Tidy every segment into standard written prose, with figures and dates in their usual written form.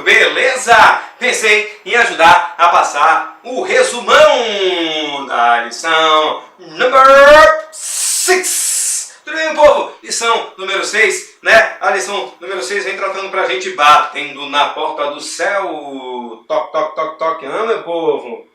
Beleza? Pensei em ajudar a passar o resumão da lição number 6. Tudo bem, povo? Lição número 6, né? A lição número 6 vem tratando pra gente batendo na porta do céu. Toque, toque, toque, toque. Meu povo?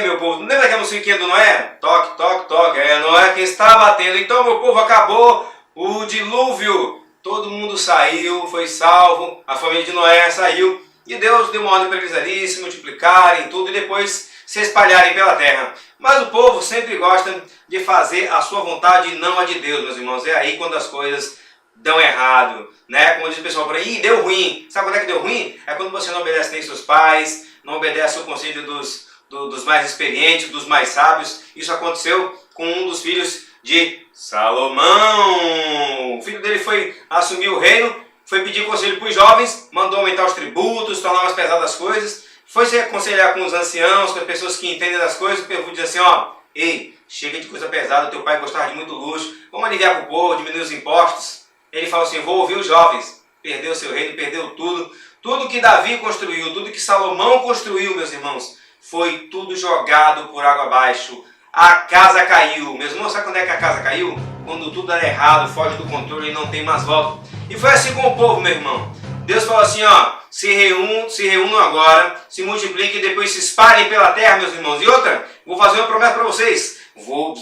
Meu povo, não lembra aquela musiquinha do Noé? Toque, toque, toque. É Noé que está batendo. Então, meu povo, acabou o dilúvio. Todo mundo saiu, foi salvo. A família de Noé saiu. E Deus deu uma ordem para eles ali se multiplicarem tudo e depois se espalharem pela terra. Mas o povo sempre gosta de fazer a sua vontade e não a de Deus, meus irmãos. É aí quando as coisas dão errado, né? Como diz o pessoal por aí, deu ruim. Sabe quando é que deu ruim? É quando você não obedece nem seus pais, não obedece o conselho dos mais experientes, dos mais sábios. Isso aconteceu com um dos filhos de Salomão. O filho dele foi assumir o reino, foi pedir conselho para os jovens, mandou aumentar os tributos, tornar mais pesadas as coisas, foi se aconselhar com os anciãos, com as pessoas que entendem das coisas, o povo diz assim, ei, chega de coisa pesada, teu pai gostava de muito luxo, vamos aliviar para o povo, diminuir os impostos. Ele falou assim, vou ouvir os jovens. Perdeu seu reino, perdeu tudo. Tudo que Davi construiu, tudo que Salomão construiu, meus irmãos, foi tudo jogado por água abaixo. A casa caiu. Meus irmãos, sabe quando é que a casa caiu? Quando tudo era errado, foge do controle e não tem mais volta. E foi assim com o povo, meu irmão. Deus falou assim, se reúnam agora, se multipliquem e depois se espalhem pela terra, meus irmãos. E outra, vou fazer uma promessa para vocês. Vou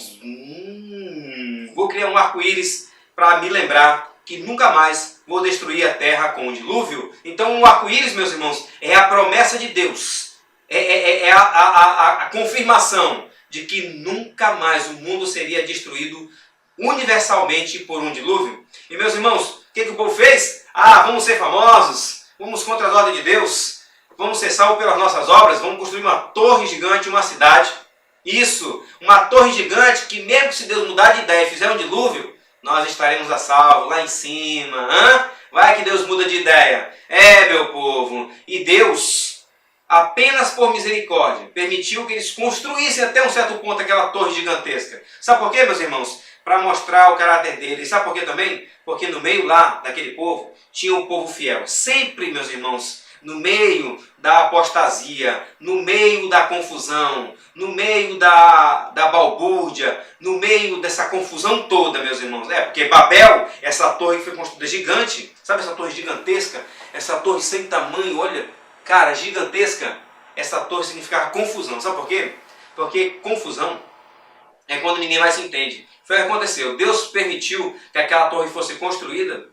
criar um arco-íris para me lembrar que nunca mais vou destruir a terra com o dilúvio. Então o arco-íris, meus irmãos, é a promessa de Deus. É a confirmação de que nunca mais o mundo seria destruído universalmente por um dilúvio. E meus irmãos, o que o povo fez? Vamos ser famosos, vamos contra as ordens de Deus, vamos ser salvos pelas nossas obras, vamos construir uma torre gigante, uma cidade. Isso, uma torre gigante que mesmo se Deus mudar de ideia e fizer um dilúvio, nós estaremos a salvo lá em cima. Vai que Deus muda de ideia. Meu povo. E Deus, apenas por misericórdia, permitiu que eles construíssem até um certo ponto aquela torre gigantesca. Sabe por quê, meus irmãos? Para mostrar o caráter dele. E sabe por quê também? Porque no meio lá daquele povo, tinha um povo fiel. Sempre, meus irmãos, no meio da apostasia, no meio da confusão, no meio da balbúrdia, no meio dessa confusão toda, meus irmãos. Porque Babel, essa torre que foi construída gigante, sabe essa torre gigantesca? Essa torre sem tamanho, olha, cara, gigantesca. Essa torre significava confusão. Sabe por quê? Porque confusão é quando ninguém mais se entende. Foi o que aconteceu. Deus permitiu que aquela torre fosse construída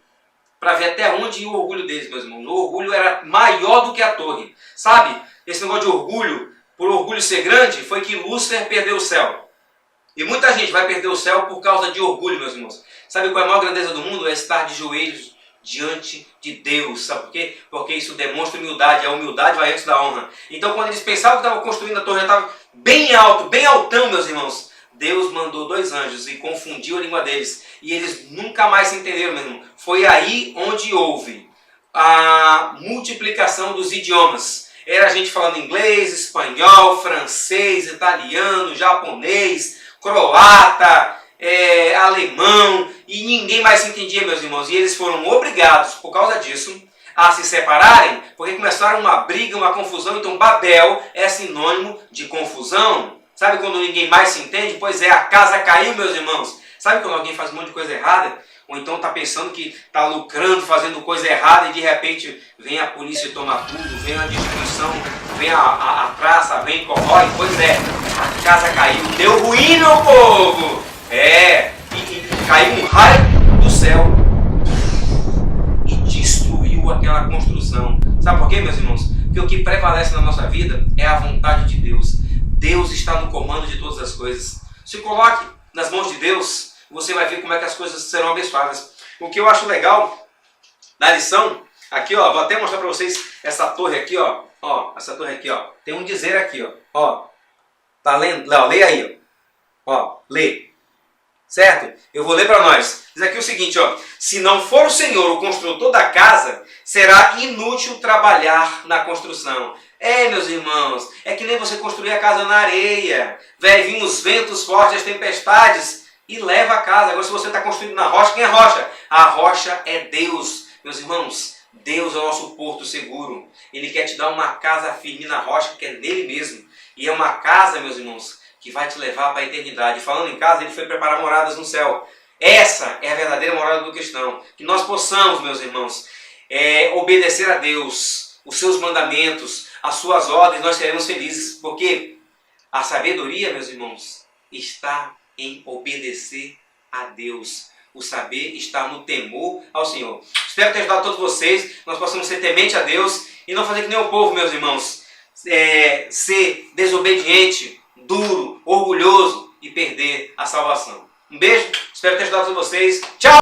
para ver até onde ia o orgulho deles, meus irmãos. O orgulho era maior do que a torre. Sabe? Esse negócio de orgulho, por orgulho ser grande, foi que Lúcifer perdeu o céu. E muita gente vai perder o céu por causa de orgulho, meus irmãos. Sabe qual é a maior grandeza do mundo? É estar de joelhos diante de Deus. Sabe por quê? Porque isso demonstra humildade. A humildade vai antes da honra. Então, quando eles pensavam que estavam construindo a torre, já estava bem alto, bem altão, meus irmãos. Deus mandou 2 anjos e confundiu a língua deles. E eles nunca mais se entenderam, meu irmão. Foi aí onde houve a multiplicação dos idiomas. Era gente falando inglês, espanhol, francês, italiano, japonês, croata, alemão. E ninguém mais se entendia, meus irmãos. E eles foram obrigados, por causa disso, a se separarem. Porque começaram uma briga, uma confusão. Então Babel é sinônimo de confusão. Sabe quando ninguém mais se entende? Pois é, a casa caiu, meus irmãos. Sabe quando alguém faz um monte de coisa errada? Ou então está pensando que está lucrando, fazendo coisa errada e de repente vem a polícia e toma tudo, vem a destruição, vem a praça, vem e corrói. Pois é, a casa caiu, deu ruim, meu povo! E caiu um raio do céu e destruiu aquela construção. Sabe por quê, meus irmãos? Porque o que prevalece na nossa vida é a vontade de Deus. Deus está no comando de todas as coisas. Se coloque nas mãos de Deus, você vai ver como é que as coisas serão abençoadas. O que eu acho legal da lição, aqui vou até mostrar para vocês essa torre aqui, essa torre aqui, tem um dizer aqui, tá lendo? Não, lê aí, lê. Certo? Eu vou ler para nós. Diz aqui o seguinte, se não for o Senhor o construtor da casa, será inútil trabalhar na construção. Meus irmãos, é que nem você construir a casa na areia. Vai vir os ventos fortes, as tempestades e leva a casa. Agora, se você está construindo na rocha, quem é a rocha? A rocha é Deus. Meus irmãos, Deus é o nosso porto seguro. Ele quer te dar uma casa firme na rocha, que é nele mesmo. E é uma casa, meus irmãos, que vai te levar para a eternidade. Falando em casa, ele foi preparar moradas no céu. Essa é a verdadeira morada do cristão. Que nós possamos, meus irmãos, obedecer a Deus, os seus mandamentos, as suas ordens, nós seremos felizes. Porque a sabedoria, meus irmãos, está em obedecer a Deus. O saber está no temor ao Senhor. Espero ter ajudado todos vocês. Nós possamos ser temente a Deus e não fazer que nem o povo, meus irmãos. Ser desobediente, duro, orgulhoso e perder a salvação. Um beijo. Espero ter ajudado todos vocês. Tchau!